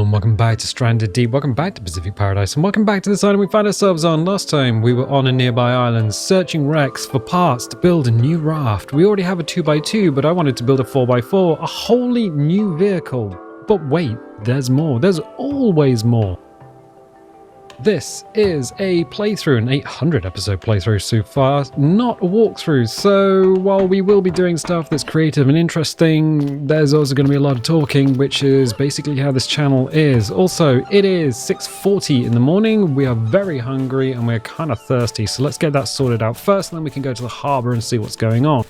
and welcome back to Stranded Deep, welcome back to Pacific Paradise, and welcome back to this island we found ourselves on. Last time we were on a nearby island searching wrecks for parts to build a new raft. We already have a 2x2, but I wanted to build a 4x4, a wholly new vehicle. But wait, there's more. There's always more. This is a playthrough, an 800 episode playthrough so far, not a walkthrough. So while we will be doing stuff that's creative and interesting, there's also going to be a lot of talking, which is basically how this channel is. Also, it is 6:40 in the morning. We are very hungry and we're kind of thirsty. So let's get that sorted out first, and then we can go to the harbour and see what's going on.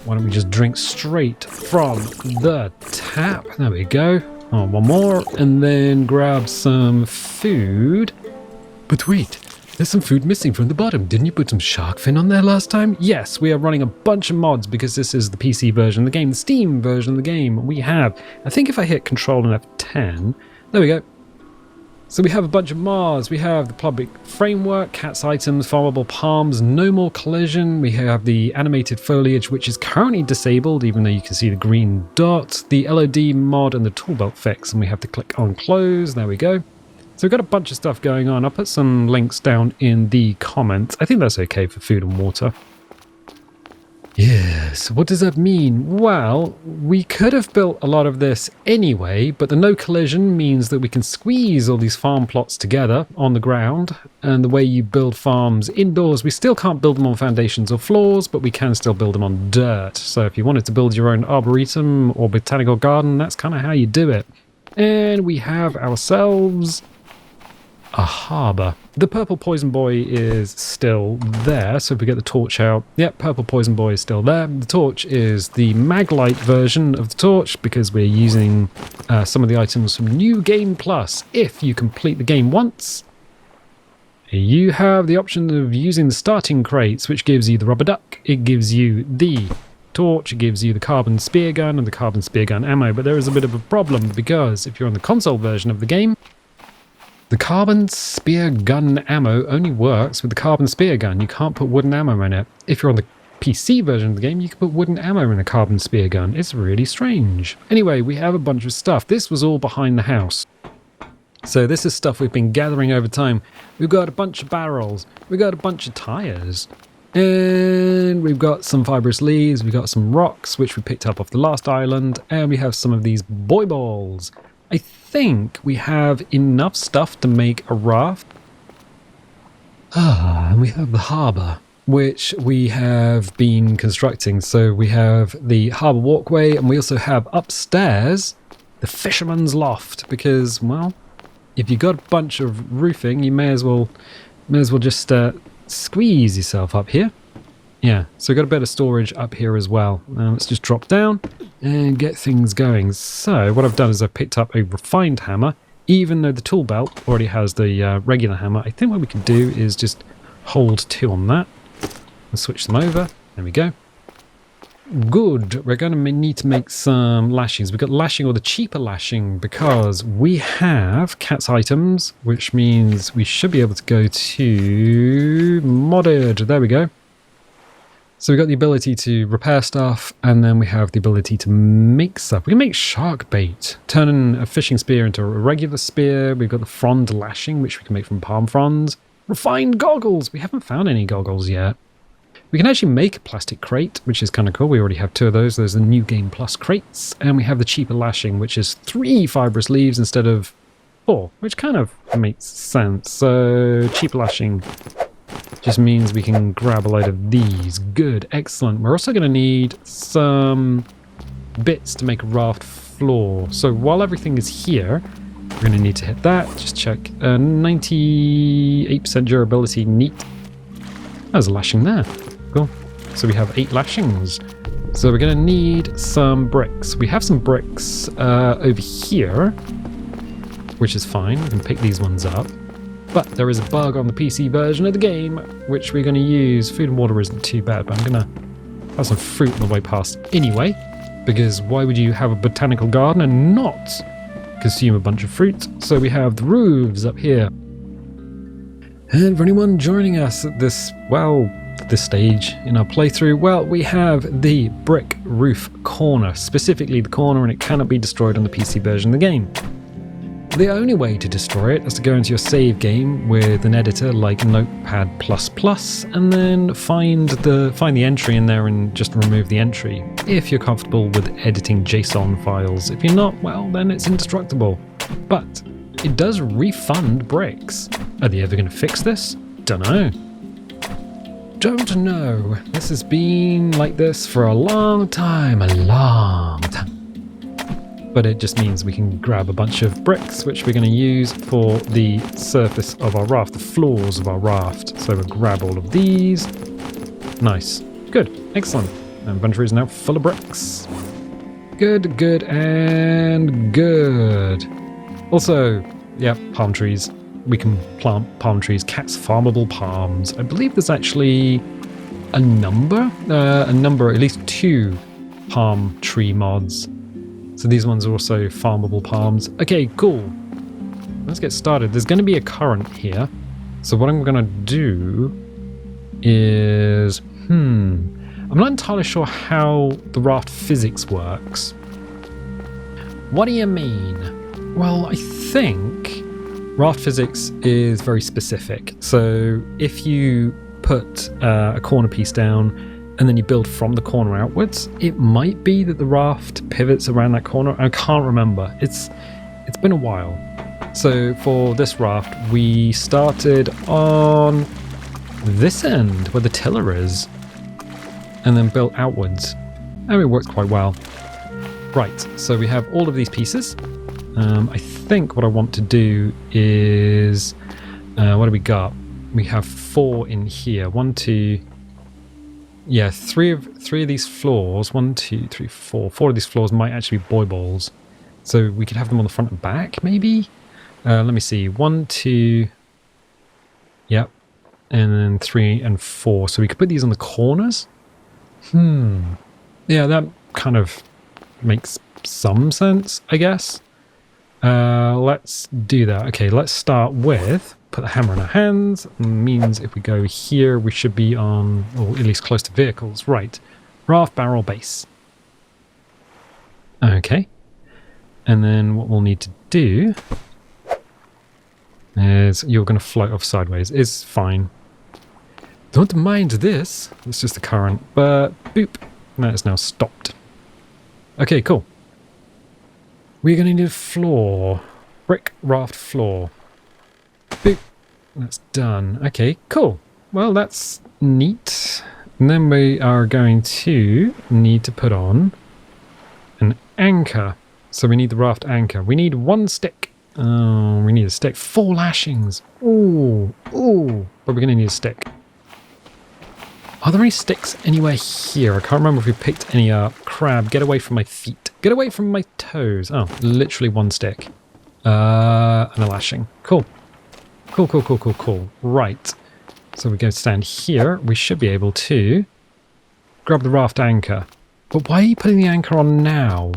Why don't we just drink straight from the tap? There we go. Oh, one more, and then grab some food. But wait, there's some food missing from the bottom. Didn't you put some shark fin on there last time? Yes, we are running a bunch of mods because this is the PC version of the game, the Steam version of the game. We have, I think if I hit Control and F10, there we go. So we have a bunch of mods. We have the public framework, cat's items, farmable palms, no more collision. We have the animated foliage, which is currently disabled, even though you can see the green dot, the LOD mod, and the tool belt fix. And we have to click on close. There we go. So we've got a bunch of stuff going on. I'll put some links down in the comments. I think that's okay for food and water. Yes, what does that mean? Well, we could have built a lot of this anyway, but the no collision means that we can squeeze all these farm plots together on the ground. And the way you build farms indoors, we still can't build them on foundations or floors, but we can still build them on dirt. So if you wanted to build your own arboretum or botanical garden, that's kind of how you do it. And we have ourselves a harbour. The purple poison boy is still there, so if we get the torch out, yep, purple poison boy is still there. The torch is the maglite version of the torch because we're using some of the items from New Game Plus. If you complete the game once, you have the option of using the starting crates, which gives you the rubber duck, it gives you the torch, it gives you the carbon spear gun and the carbon spear gun ammo. But there is a bit of a problem because if you're on the console version of the game, the carbon spear gun ammo only works with the carbon spear gun. You can't put wooden ammo in it. If you're on the PC version of the game, you can put wooden ammo in a carbon spear gun. It's really strange. Anyway, we have a bunch of stuff. This was all behind the house. So this is stuff we've been gathering over time. We've got a bunch of barrels. We've got a bunch of tires. And we've got some fibrous leaves. We've got some rocks, which we picked up off the last island. And we have some of these boy balls. I think we have enough stuff to make a raft. And we have the harbour, which we have been constructing. So we have the harbour walkway, and we also have upstairs the fisherman's loft. Because, well, if you've got a bunch of roofing, you may as well just squeeze yourself up here. Yeah, so we've got a bit of storage up here as well. Now let's just drop down and get things going. So what I've done is I've picked up a refined hammer, even though the tool belt already has the regular hammer. I think what we can do is just hold 2 on that and switch them over. There we go. Good. We're going to need to make some lashings. We've got lashing or the cheaper lashing because we have cat's items, which means we should be able to go to modded. There we go. So we've got the ability to repair stuff, and then we have the ability to make stuff. We can make shark bait, turning a fishing spear into a regular spear. We've got the frond lashing, which we can make from palm fronds. Refined goggles. We haven't found any goggles yet. We can actually make a plastic crate, which is kind of cool. We already have 2 of those. There's the New Game Plus crates, and we have the cheaper lashing, which is 3 fibrous leaves instead of 4, which kind of makes sense. So cheaper lashing just means we can grab a load of these. Good, excellent. We're also going to need some bits to make a raft floor. So while everything is here, we're going to need to hit that. Just check. 98% durability, neat. There's a lashing there. Cool. So we have 8 lashings. So we're going to need some bricks. We have some bricks over here, which is fine. We can pick these ones up. But there is a bug on the PC version of the game, which we're going to use. Food and water isn't too bad, but I'm going to have some fruit on the way past anyway. Because why would you have a botanical garden and not consume a bunch of fruit? So we have the roofs up here. And for anyone joining us at this stage in our playthrough, well, we have the brick roof corner, specifically the corner, and it cannot be destroyed on the PC version of the game. The only way to destroy it is to go into your save game with an editor like Notepad++, and then find the entry in there and just remove the entry, if you're comfortable with editing JSON files. If you're not, well, then it's indestructible. But it does refund bricks. Are they ever going to fix this? Dunno. Don't know. This has been like this for a long time. But it just means we can grab a bunch of bricks, which we're going to use for the surface of our raft, the floors of our raft. So we'll grab all of these. Nice. Good. Excellent. Inventory is now full of bricks. Good, good, and good. Also, yeah, palm trees. We can plant palm trees. Cat's farmable palms. I believe there's actually a number, at least 2 palm tree mods. So these ones are also farmable palms. Okay, cool. Let's get started. There's going to be a current here. So what I'm going to do is... I'm not entirely sure how the raft physics works. What do you mean? Well, I think raft physics is very specific. So if you put a corner piece down and then you build from the corner outwards, it might be that the raft pivots around that corner. I can't remember. It's been a while. So for this raft, we started on this end where the tiller is, and then built outwards. And it worked quite well. Right, so we have all of these pieces. I think what I want to do is... what do we got? We have 4 in here. 1, 2... Yeah, three of these floors, 1, 2, 3, 4. 4 of these floors might actually be boy balls. So we could have them on the front and back, maybe? Let me see. 1, 2... Yep. And then 3 and 4. So we could put these on the corners? Yeah, that kind of makes some sense, I guess. Let's do that. Okay, let's start with... Put the hammer in our hands. Means if we go here, we should be on, or at least close to vehicles. Right. Raft barrel base. Okay. And then what we'll need to do is you're going to float off sideways. It's fine. Don't mind this. It's just the current. But boop. That is now stopped. Okay, cool. We're going to need a floor. Brick raft floor. Boop. That's done. Okay, cool. Well, that's neat. And then we are going to need to put on an anchor. So we need the raft anchor. We need 1 stick. Oh, we need a stick. 4 lashings. Ooh, ooh. But we're going to need a stick. Are there any sticks anywhere here? I can't remember if we picked any up. Crab, get away from my feet. Get away from my toes. Oh, literally 1 stick. And a lashing. Cool. Cool. Right. So we're going to stand here. We should be able to grab the raft anchor. But why are you putting the anchor on now?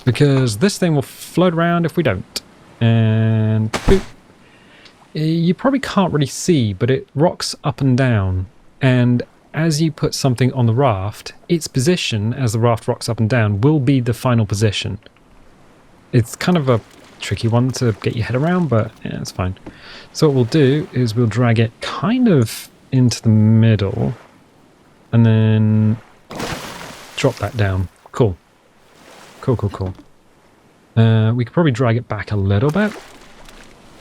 Because this thing will float around if we don't. And boop. You probably can't really see, but it rocks up and down. And as you put something on the raft, its position as the raft rocks up and down will be the final position. It's kind of a tricky one to get your head around, but yeah, it's fine. So what we'll do is we'll drag it kind of into the middle and then drop that down. Cool. We could probably drag it back a little bit.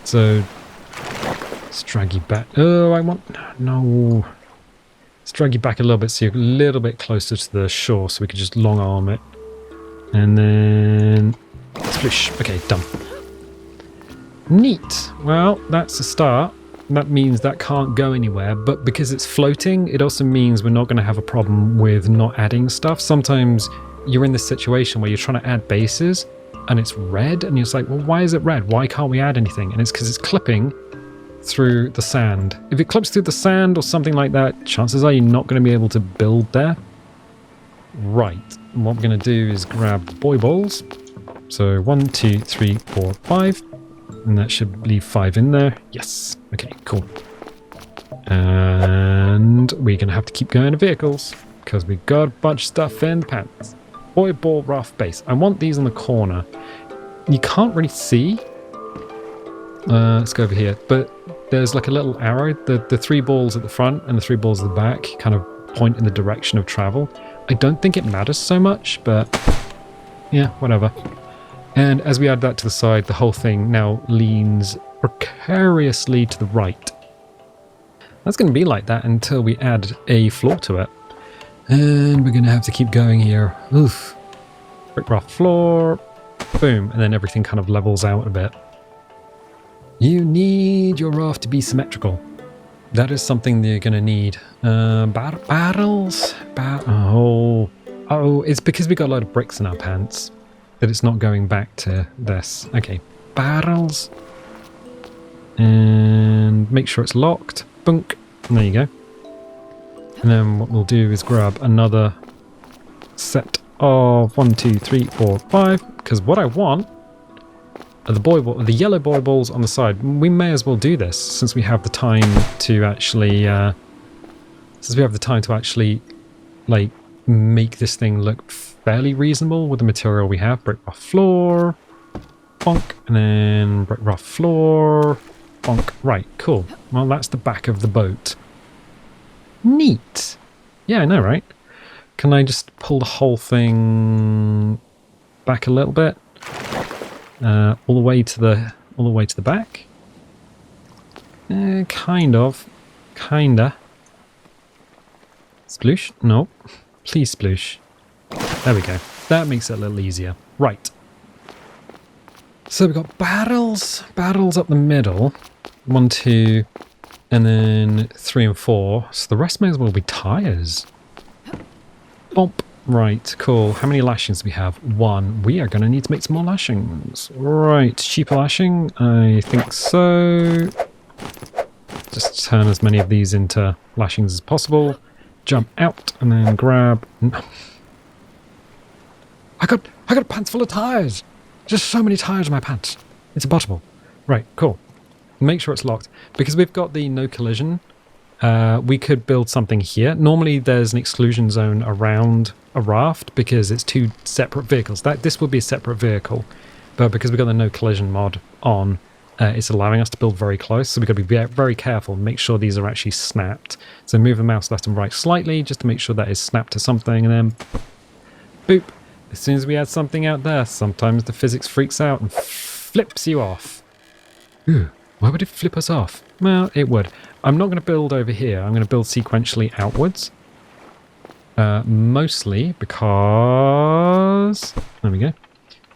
So let's drag you back. Oh, I want... No. Let's drag you back a little bit so you're a little bit closer to the shore so we can just long arm it. And then... Splish. Okay, done. Neat. Well, that's a start. That means that can't go anywhere, but because it's floating, it also means we're not going to have a problem with not adding stuff. Sometimes you're in this situation where you're trying to add bases and it's red, and you're just like, well, why is it red? Why can't we add anything? And it's because it's clipping through the sand. If it clips through the sand or something like that, chances are you're not going to be able to build there. Right. And what we're going to do is grab the boy balls. So 1, 2, 3, 4, 5. And that should leave 5 in there. Yes. Okay, cool. And we're going to have to keep going to vehicles because we've got a bunch of stuff in the pants. Boy ball raft base. I want these on the corner. You can't really see, Let's go over here. But there's like a little arrow. The 3 balls at the front and the 3 balls at the back kind of point in the direction of travel. I don't think it matters so much, but yeah, whatever. And as we add that to the side, the whole thing now leans precariously to the right. That's going to be like that until we add a floor to it. And we're going to have to keep going here. Oof. Brick raft floor. Boom. And then everything kind of levels out a bit. You need your raft to be symmetrical. That is something that you're going to need. Barrels? Oh, it's because we got a load of bricks in our pants that it's not going back to this. Okay, barrels. And make sure it's locked. Bunk. And there you go. And then what we'll do is grab another set of 1, 2, 3, 4, 5. Because what I want are the yellow boy balls on the side. We may as well do this since we have the time to actually like make this thing look fairly reasonable with the material we have. Brick raft floor, bonk, and then brick raft floor, bonk. Right, cool. Well, that's the back of the boat. Neat. Yeah, I know, right? Can I just pull the whole thing back a little bit? All the way to the back. Kinda. Sploosh? No, please sploosh. There we go. That makes it a little easier. Right. So we've got barrels up the middle. 1, 2, and then 3 and 4. So the rest may as well be tires. Bump. Right, cool. How many lashings do we have? 1. We are going to need to make some more lashings. Right, cheaper lashing? I think so. Just turn as many of these into lashings as possible. Jump out and then grab... I got pants full of tires! Just so many tires in my pants. It's impossible. Right, cool. Make sure it's locked. Because we've got the no collision, we could build something here. Normally there's an exclusion zone around a raft because it's 2 separate vehicles. This would be a separate vehicle, but because we've got the no collision mod on, it's allowing us to build very close. So we've got to be very careful and make sure these are actually snapped. So move the mouse left and right slightly just to make sure that is snapped to something, and then boop. As soon as we add something out there, sometimes the physics freaks out and flips you off. Ooh, why would it flip us off? Well, it would. I'm not going to build over here. I'm going to build sequentially outwards. Mostly because... There we go.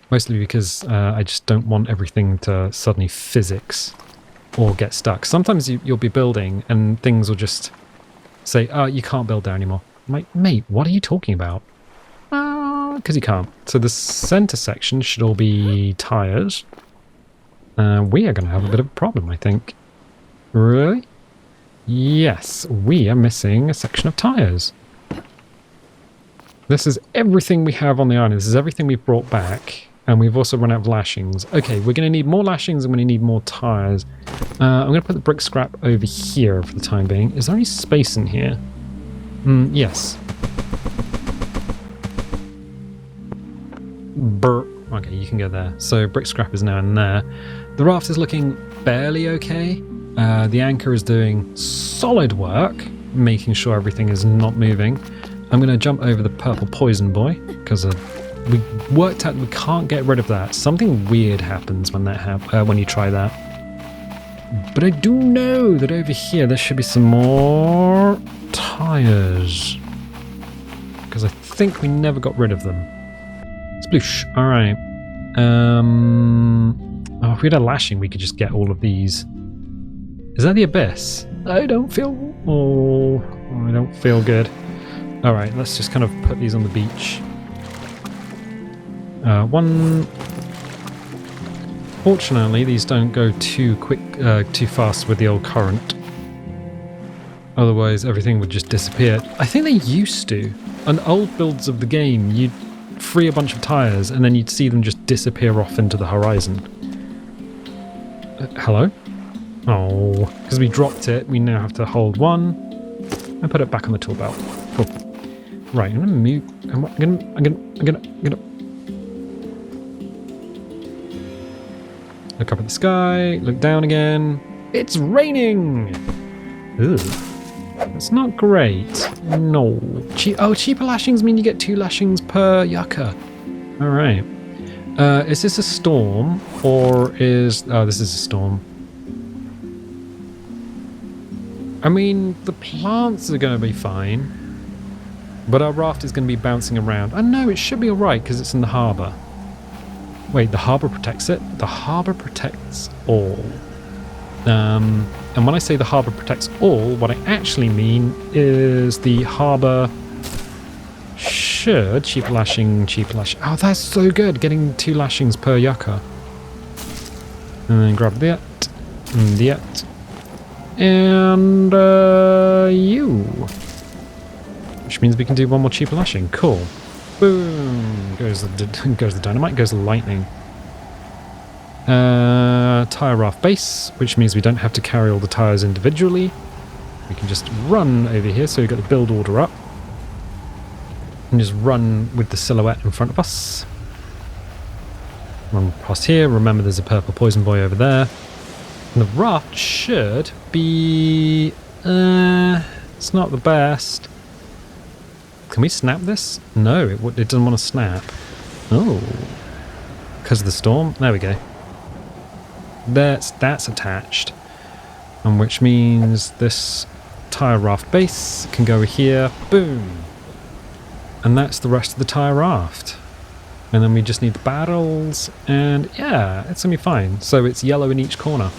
Mostly because I just don't want everything to suddenly physics or get stuck. Sometimes you'll be building and things will just say, oh, you can't build there anymore. I'm like, mate, what are you talking about? Because you can't. So the center section should all be tires. We are going to have a bit of a problem, I think. Really? Yes, we are missing a section of tires. This is everything we have on the island. This is everything we've brought back. And we've also run out of lashings. Okay, we're going to need more lashings and we're going to need more tires. I'm going to put the brick scrap over here for the time being. Is there any space in here? Yes. Okay, you can go there. So brick scrap is now in there. The raft is looking barely okay. The anchor is doing solid work, making sure everything is not moving. I'm going to jump over the purple poison boy, because we worked out we can't get rid of that. Something weird happens when when you try that. But I do know that over here there should be some more tires, because I think we never got rid of them. Sploosh. All right. Oh, if we had a lashing, we could just get all of these. Is that the abyss? I don't feel good. All right, let's just kind of put these on the beach. Fortunately, these don't go too fast with the old current. Otherwise, everything would just disappear. I think they used to. On old builds of the game, you'd free a bunch of tires and then you'd see them just disappear off into the horizon. Hello? Oh, because we dropped it, we now have to hold one and put it back on the tool belt. Cool. Right, I'm gonna move. I'm gonna. Look up at the sky, look down again. It's raining! Ugh. That's not great. No. Cheaper lashings mean you get 2 lashings per yucca. Alright. Is this a storm? Or is... Oh, this is a storm. I mean, the plants are going to be fine. But our raft is going to be bouncing around. I know, it should be alright because it's in the harbour. Wait, the harbour protects it? The harbour protects all. And when I say the harbour protects all, what I actually mean is the harbour should... Cheap lashing. Oh, that's so good, getting 2 lashings per yucca. And then grab that, and that, and you. Which means we can do 1 more cheap lashing. Cool. Boom! Goes the dynamite, goes the lightning. Tire raft base, which means we don't have to carry all the tires individually. We can just run over here, so we've got the build order up. And just run with the silhouette in front of us. Run past here, remember there's a purple poison boy over there. And the raft should be... it's not the best. Can we snap this? No, it doesn't want to snap. Oh. Because of the storm? There we go. That's attached. And which means this tire raft base can go here. Boom. And that's the rest of the tire raft. And then we just need the barrels. And yeah, it's going to be fine. So it's yellow in each corner.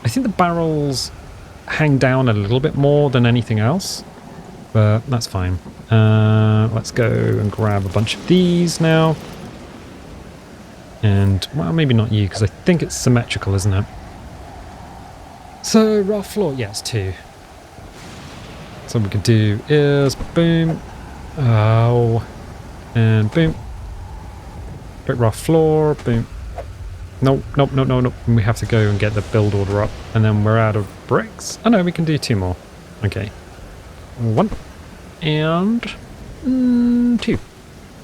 I think the barrels hang down a little bit more than anything else. But that's fine. Let's go and grab a bunch of these now. And, well, maybe not you, because I think it's symmetrical, isn't it? So, raft floor, yeah, it's 2. So what we can do is, boom, oh, and boom. Brick raft floor, boom. Nope. We have to go and get the build order up, and then we're out of bricks. Oh no, we can do 2 more. Okay. 1 and 2.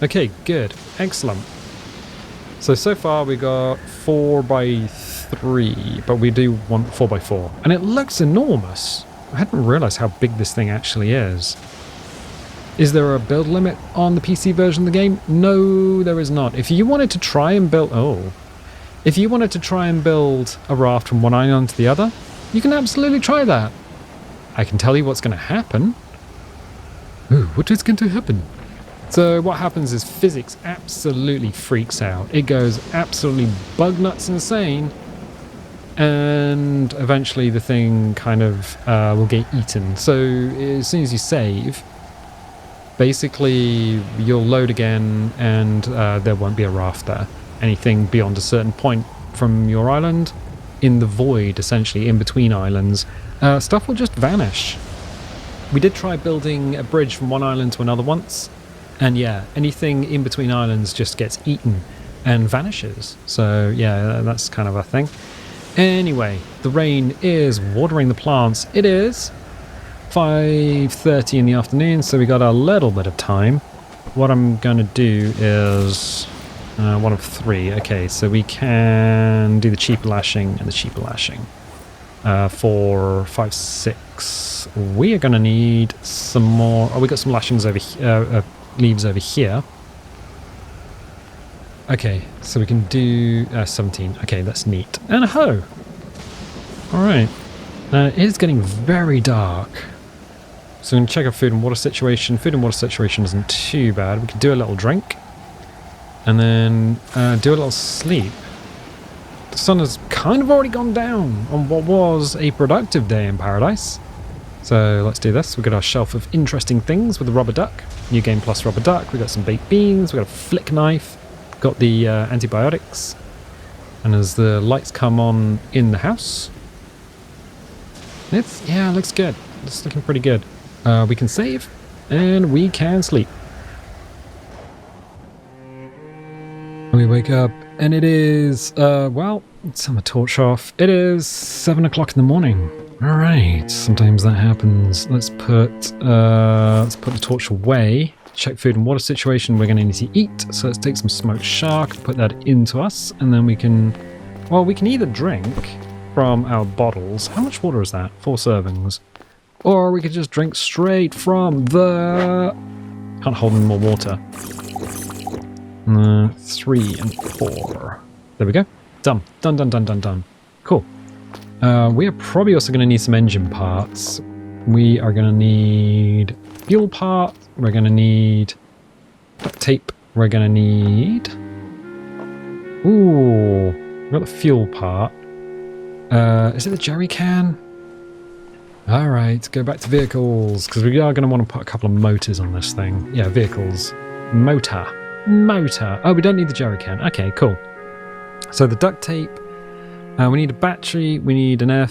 Okay, good. Excellent. So far we got 4x3, but we do want 4x4. And it looks enormous. I hadn't realised how big this thing actually is. Is there a build limit on the PC version of the game? No, there is not. If you wanted to try and build... If you wanted to try and build a raft from one island to the other, you can absolutely try that. I can tell you what's going to happen. Ooh, what is going to happen? So what happens is physics absolutely freaks out. It goes absolutely bug nuts insane, and eventually the thing kind of will get eaten. So as soon as you save, basically you'll load again, and there won't be a raft there. Anything beyond a certain point from your island, in the void, essentially, in between islands, stuff will just vanish. We did try building a bridge from one island to another once, and yeah, anything in between islands just gets eaten and vanishes. So yeah, that's kind of a thing. Anyway, the rain is watering the plants. It is 5:30 in the afternoon, so we got a little bit of time. What I'm going to do is one of 3. Okay, so we can do the cheaper lashing and the cheaper lashing. 4, 5, 6. We are going to need some more. Oh, we got some lashings over here. Leaves over here. Okay, so we can do 17. Okay, that's neat. And a hoe! Alright. It is getting very dark. So I'm going to check our food and water situation. Food and water situation isn't too bad. We can do a little drink. And then do a little sleep. The sun has kind of already gone down on what was a productive day in paradise. So let's do this. We've got our shelf of interesting things with the rubber duck. New game plus rubber duck. We've got some baked beans. We've got a flick knife. Got the antibiotics. And as the lights come on in the house, it looks good. It's looking pretty good. We can save and we can sleep. We wake up and it is, turn the torch off. It is 7 o'clock in the morning. Alright, sometimes that happens. Let's put the torch away. check food and water situation. We're going to need to eat, so let's take some smoked shark, put that into us, and then we can, well, we can either drink from our bottles. How much water is that? 4 servings. Or we could just drink straight from the... Can't hold any more water. 3 and 4. There we go. Done. Done. Cool. We are probably also going to need some engine parts. We are going to need fuel parts. We're going to need duct tape. We're going to need... Ooh, we've got the fuel part. Is it the jerry can? Alright, go back to vehicles, because we are going to want to put a couple of motors on this thing. Yeah, vehicles. Motor. Oh, we don't need the jerry can. Okay, cool. So the duct tape, we need a battery, we need an air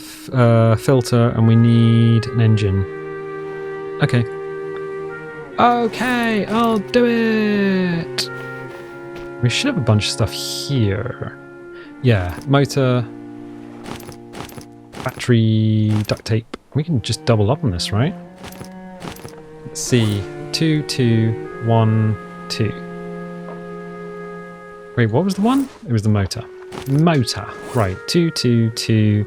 filter, and we need an engine. Okay. Okay, I'll do it! We should have a bunch of stuff here. Yeah, motor, battery, duct tape. We can just double up on this, right? Let's see. 2, 2, 1, 2. Wait, what was the one? It was the motor. Motor. Right. 2, 2, 2,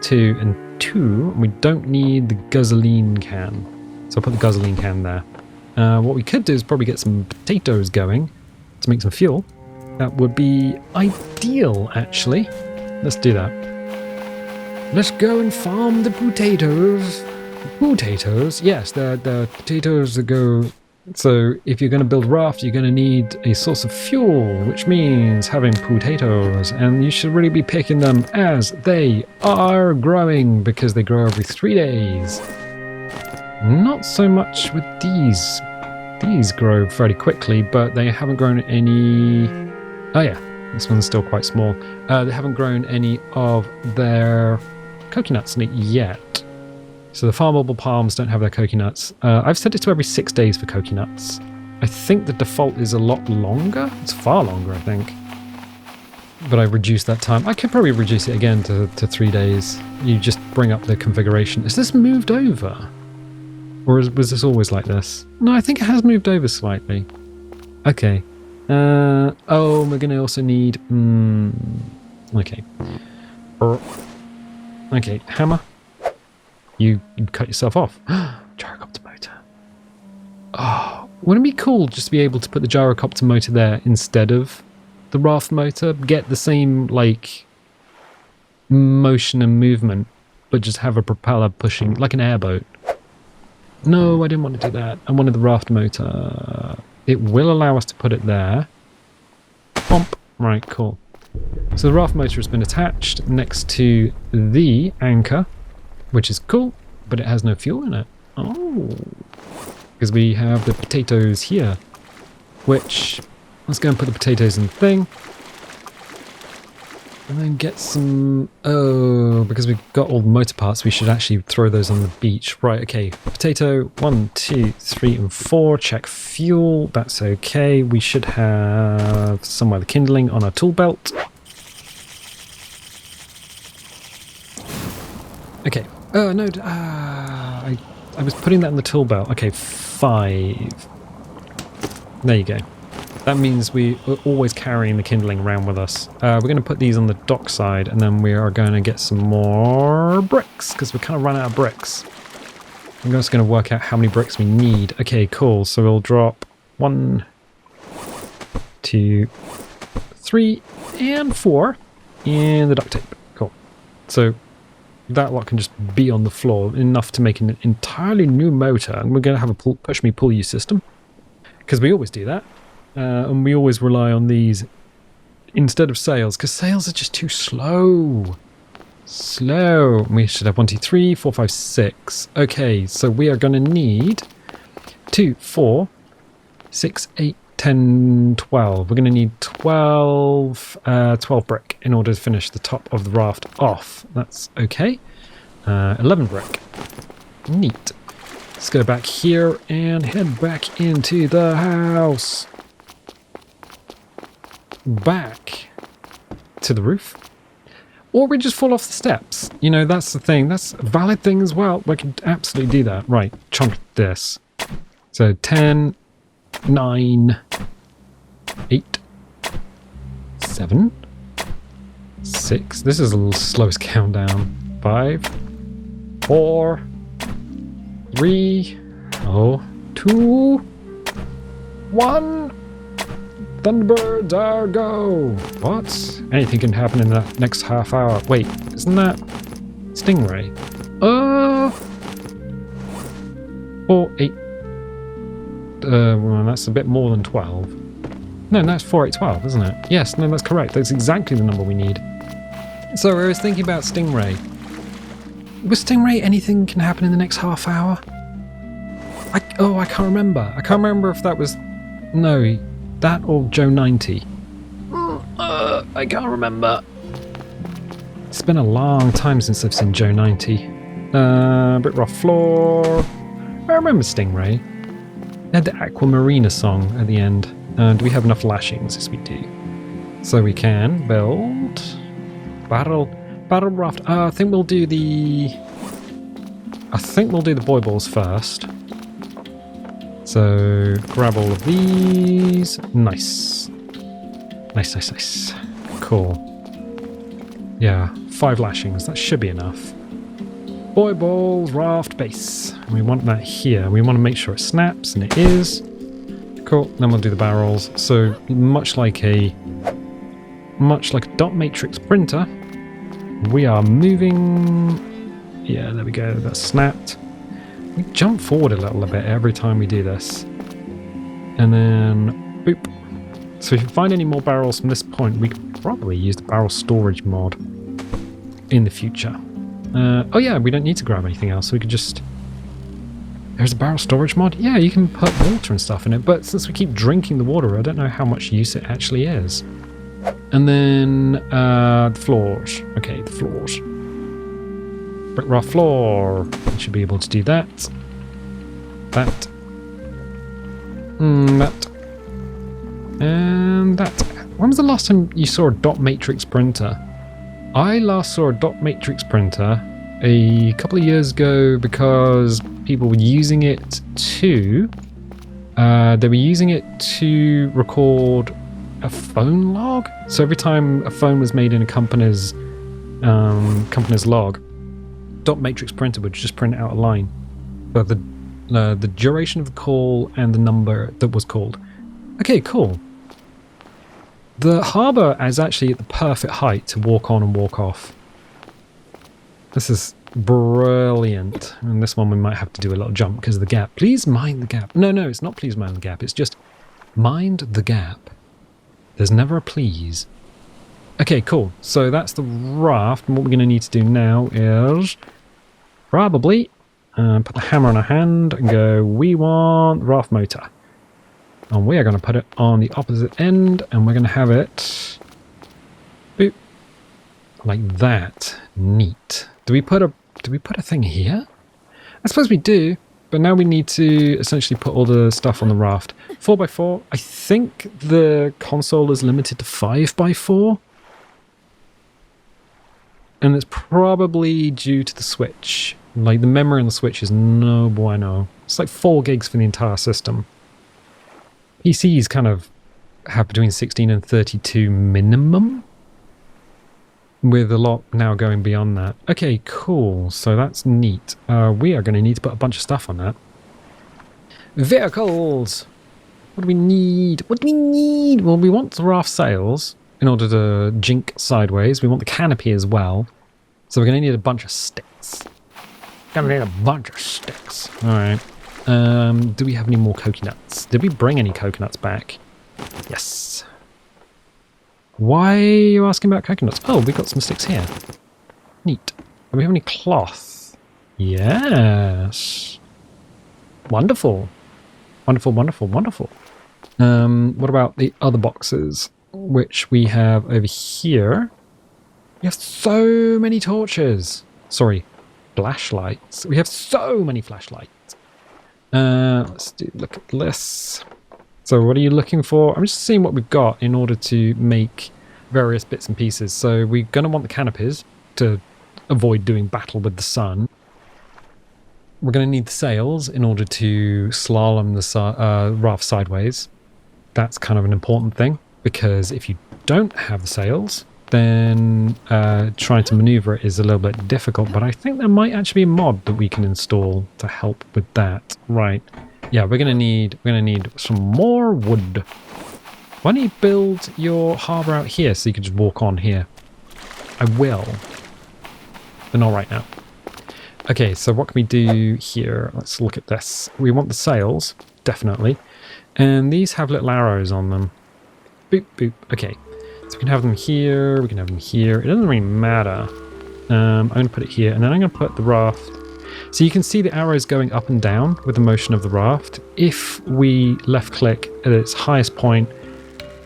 2, and 2. We don't need the gasoline can. So I'll put the gasoline can there. What we could do is probably get some potatoes going to make some fuel. That would be ideal, actually. Let's do that. Let's go and farm the potatoes. Potatoes? Yes, the potatoes that go... So if you're going to build raft, you're going to need a source of fuel, which means having potatoes. And you should really be picking them as they are growing, because they grow every 3 days. Not so much with these. These grow fairly quickly, but they haven't grown any... Oh yeah, this one's still quite small. They haven't grown any of their coconuts in it yet. So the farmable palms don't have their coconuts. I've set it to every 6 days for coconuts. I think the default is a lot longer. It's far longer, I think. But I've reduced that time. I could probably reduce it again to 3 days. You just bring up the configuration. Is this moved over? Or was this always like this? No, I think it has moved over slightly. Okay. Oh, we're going to also need... okay. Okay, hammer. You cut yourself off. Gyrocopter motor. Oh, wouldn't it be cool just to be able to put the gyrocopter motor there instead of the raft motor? Get the same, like, motion and movement, but just have a propeller pushing, like an airboat. No, I didn't want to do that. I wanted the raft motor. It will allow us to put it there. Bump. Right, cool. So the raft motor has been attached next to the anchor, which is cool, but it has no fuel in it. Oh. Because we have the potatoes here, which... Let's go and put the potatoes in the thing. And then get some... Oh, because we've got all the motor parts, we should actually throw those on the beach. Right, okay. Potato, 1, 2, 3, and 4. Check fuel. That's okay. We should have somewhere the kindling on our tool belt. Okay. Oh, no. I was putting that in the tool belt. Okay, 5. There you go. That means we're always carrying the kindling around with us. We're going to put these on the dock side, and then we are going to get some more bricks, because we're kind of run out of bricks. I'm just going to work out how many bricks we need. Okay, cool. So we'll drop 1, 2, 3, and 4 in the duct tape. Cool. So that lot can just be on the floor, enough to make an entirely new motor. And we're going to have a push me pull you system, because we always do that. And we always rely on these instead of sails, because sails are just too slow. We should have 1, 2, 3, 4, 5, 6. Okay, so we are going to need 2, 4, 6, 8, 10, 12. We're going to need 12 brick in order to finish the top of the raft off. That's okay. 11 brick. Neat. Let's go back here and head back into the house. Back to the roof. Or we just fall off the steps. You know, that's the thing. That's a valid thing as well. We can absolutely do that. Right, chunk this. So 10, 9, 8, 7, 6. This is the slowest countdown. 5, 4, 3, 2, 1. Thunderbirds are go. What? Anything can happen in the next half hour. Wait, isn't that Stingray? 4, 8. Well, that's a bit more than 12. No, that's 4, 8, 12, isn't it? Yes, no, that's correct. That's exactly the number we need. So I was thinking about Stingray. Was Stingray anything can happen in the next half hour? I can't remember. I can't remember if that was... No, that or Joe 90. I can't remember. It's been a long time since I've seen Joe 90. Bit rough floor. I remember Stingray. They had the Aquamarina song at the end. Do we have enough lashings? Yes, we do. So we can build... Battle raft. I think we'll do the buoy balls first. So grab all of these. Nice. Nice. Cool. Yeah, 5 lashings. That should be enough. Buoy balls, raft base. And we want that here. We want to make sure it snaps, and it is. Cool. Then we'll do the barrels. So much like a dot matrix printer, we are moving. Yeah, there we go. That's snapped. We jump forward a little bit every time we do this. And then, boop. So if you find any more barrels from this point, we could probably use the barrel storage mod in the future. Oh yeah, we don't need to grab anything else. So we could just... There's a barrel storage mod? Yeah, you can put water and stuff in it. But since we keep drinking the water, I don't know how much use it actually is. And then the floors. Okay, the floors. Brick raft floor. We should be able to do that. That. That. And that. When was the last time you saw a dot matrix printer? I last saw a dot matrix printer a couple of years ago because people were using it to... they were using it to record a phone log. So every time a phone was made in a company's log, dot matrix printer would just print out a line, but the duration of the call and the number that was called. Okay, cool. The harbour is actually at the perfect height to walk on and walk off. This is brilliant. And this one we might have to do a little jump because of the gap. Please mind the gap. No, it's not please mind the gap. It's just mind the gap. There's never a please. Okay, cool. So that's the raft. And what we're going to need to do now is probably put the hammer on our hand and go, we want raft motor. And we are going to put it on the opposite end, and we're going to have it boop, like that. Neat. Do we put a thing here? I suppose we do, but now we need to essentially put all the stuff on the raft. 4x4. I think the console is limited to 5x4. And it's probably due to the Switch. Like, the memory on the Switch is no bueno. It's like 4 gigs for the entire system. PCs kind of have between 16 and 32 minimum, with a lot now going beyond that. Okay, cool. So that's neat. We are going to need to put a bunch of stuff on that. Vehicles! What do we need? Well, we want the raft sails in order to jink sideways. We want the canopy as well. So we're going to need a bunch of sticks. Alright. Do we have any more coconuts? Did we bring any coconuts back? Yes. Why are you asking about coconuts? Oh, we got some sticks here. Neat. Do we have any cloth? Yes. Wonderful. Wonderful. What about the other boxes, which we have over here? We have so many torches. Sorry, flashlights. We have so many flashlights. Let's look at this. So what are you looking for? I'm just seeing what we've got in order to make various bits and pieces. So we're going to want the canopies to avoid doing battle with the sun. we're going to need the sails in order to slalom the raft sideways. That's kind of an important thing, because if you don't have the sails, then trying to maneuver it is a little bit difficult. But I think there might actually be a mod that we can install to help with that. Right. Yeah, we're gonna need some more wood. Why don't you build your harbour out here so you can just walk on here? I will, but not right now. Okay, so what can we do here? Let's look at this. We want the sails, definitely. And these have little arrows on them. Boop, boop. Okay, so we can have them here, we can have them here. It doesn't really matter. I'm going to put it here, and then I'm going to put the raft. So you can see the arrows going up and down with the motion of the raft. If we left-click at its highest point,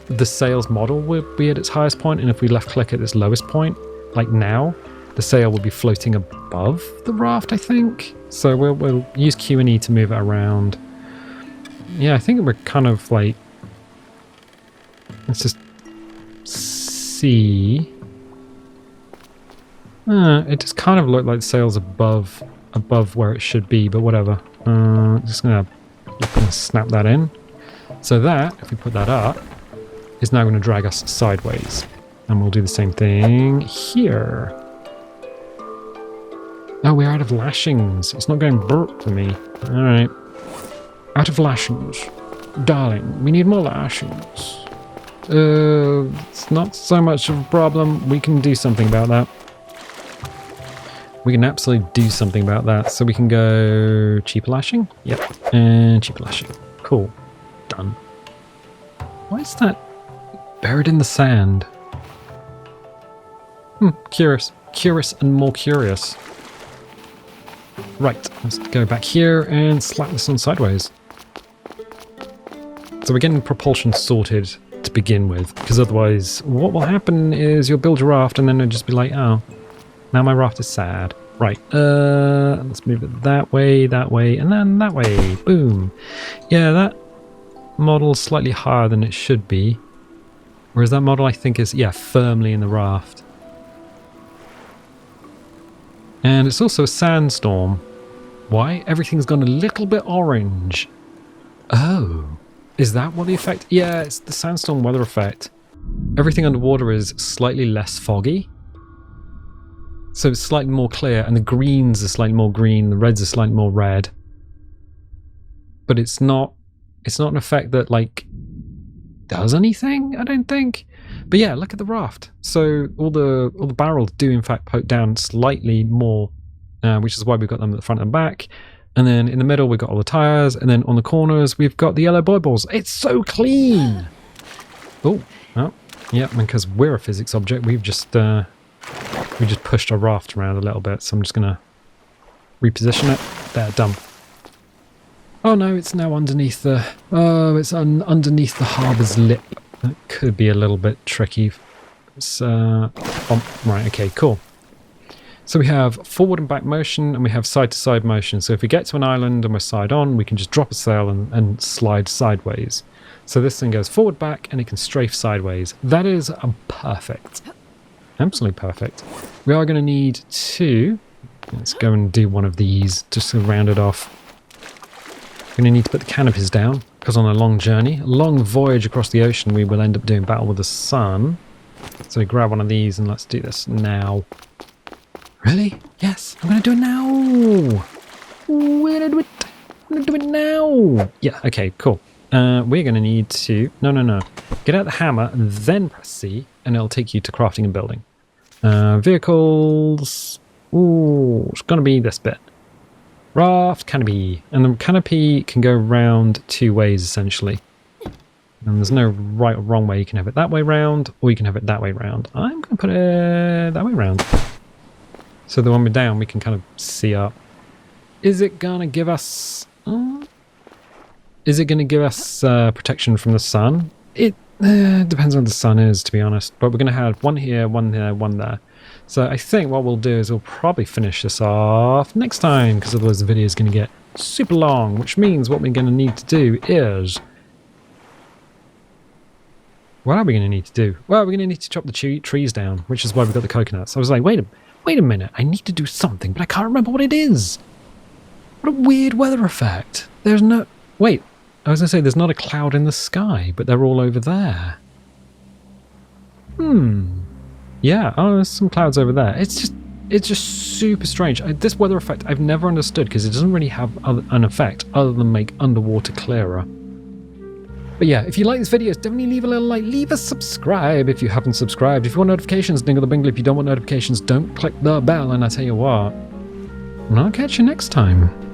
the sails model will be at its highest point, and if we left-click at its lowest point, like now, the sail will be floating above the raft, I think. So we'll use Q and E to move it around. Yeah, I think we're kind of like... Let's just see. It just kind of looked like the sail's above where it should be, but whatever. Just gonna snap that in. So that, if we put that up, is now going to drag us sideways. And we'll do the same thing here. Oh, we're out of lashings. It's not going burp for me. Alright. Out of lashings. Darling, we need more lashings. It's not so much of a problem. We can do something about that. We can absolutely do something about that. So we can go cheaper lashing. Yep. And cheaper lashing. Cool. Done. Why is that buried in the sand? Curious. Curious and more curious. Right, let's go back here and slap this on sideways. So we're getting propulsion sorted to begin with, because otherwise what will happen is you'll build your raft and then it'll just be like, oh, now my raft is sad. Right, let's move it that way, and then that way. Boom. Yeah, that model's slightly higher than it should be. Whereas that model, I think, is, yeah, firmly in the raft. And it's also a sandstorm. Why? Everything's gone a little bit orange. Oh. Is that what the effect? Yeah, it's the sandstorm weather effect. Everything underwater is slightly less foggy. So it's slightly more clear, and the greens are slightly more green, the reds are slightly more red. But it's not an effect that, like, does anything, I don't think. But yeah, look at the raft. So all the barrels do in fact poke down slightly more, which is why we've got them at the front and back. And then in the middle we've got all the tires, and then on the corners we've got the yellow balls. It's so clean. Oh, yeah, because we're a physics object, we just pushed our raft around a little bit. So I'm just gonna reposition it. There, done. Oh no, it's now underneath the... Oh, it's underneath the harbour's lip. That could be a little bit tricky. It's, right, okay, cool. So we have forward and back motion, and we have side-to-side motion. So if we get to an island and we're side on, we can just drop a sail and slide sideways. So this thing goes forward, back, and it can strafe sideways. That is perfect. Absolutely perfect. We are going to need to... Let's go and do one of these just to round it off. We're going to need to put the canopies down, because on a long journey, a long voyage across the ocean, we will end up doing battle with the sun. So we grab one of these and let's do this now. Really? Yes, I'm going to do it now. We're going to do it. I'm going to do it now. Yeah, okay, cool. We're going to need to... No. Get out the hammer, then press C, and it'll take you to crafting and building. Vehicles... Ooh, it's going to be this bit. Raft, canopy. And the canopy can go round two ways, essentially. And there's no right or wrong way. You can have it that way round, or you can have it that way round. I'm going to put it that way round. So the one we're down, we can kind of see up. Is it going to give us... is it going to give us protection from the sun? It depends on what the sun is, to be honest. But we're going to have one here, one there, one there. So I think what we'll do is we'll probably finish this off next time, because otherwise the video is going to get super long, which means what we're going to need to do is... What are we going to need to do? Well, we're going to need to chop the trees down, which is why we've got the coconuts. I was like, wait a minute, I need to do something, but I can't remember what it is. What a weird weather effect. There's no... Wait, I was going to say there's not a cloud in the sky, but they're all over there. Yeah, oh, there's some clouds over there. It's just super strange. This weather effect I've never understood because it doesn't really have an effect other than make underwater clearer. But yeah, if you like this video, definitely leave a little like, leave a subscribe if you haven't subscribed. If you want notifications, dingle the bingle. If you don't want notifications, don't click the bell. And I tell you what, and I'll catch you next time.